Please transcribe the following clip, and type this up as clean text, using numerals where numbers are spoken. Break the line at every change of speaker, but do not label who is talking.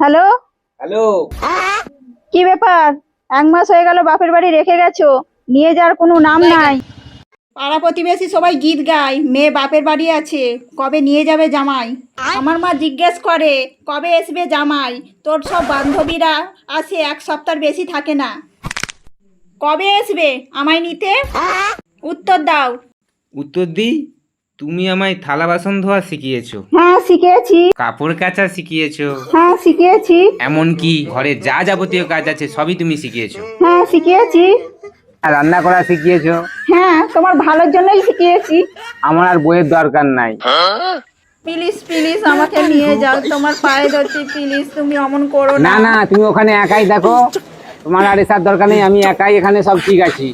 Hello.
Hello.
কি ব্যাপার? 1 মাস হয়ে গেল বাপের বাড়ি রেখে গেছো, নিয়ে যাওয়ার কোনো নাম নাই। পাড়া প্রতিবেশী সবাই গীত গায়, মেয়ে বাপের বাড়ি আছে, কবে নিয়ে যাবে জামাই। আমার মা জিজ্ঞেস করে কবে আসবে জামাই। তোর সব বান্ধবীরা আসে 1 সপ্তাহ বেশি থাকে না। কবে আসবে আমায় নিতে? উত্তর দাও।
উত্তর দিই? তুমি আমায় থালা বাসন ধোয়া শিখিয়েছো,
হ্যাঁ শিখেছি।
কাপড় কাচা শিখিয়েছো,
হ্যাঁ শিখেছি।
এমনকি ঘরে যা যাবতীয় কাজ আছে সবই তুমি শিখিয়েছো।
হ্যাঁ শিখেছি।
আর রান্না করা শিখিয়েছো।
হ্যাঁ তোমার ভালোর জন্যই শিখিয়েছি।
আমার আর বইয়ের দরকার নাই।
প্লিজ প্লিজ আমাকে নিয়ে যাও, তোমার পায়ে ধরছি, প্লিজ তুমি অমন করো
না
না।
না, তুমি ওখানে একাই দেখো, তোমার আর এসার দরকার নেই, আমি একাই এখানে সব ঠিক আছি।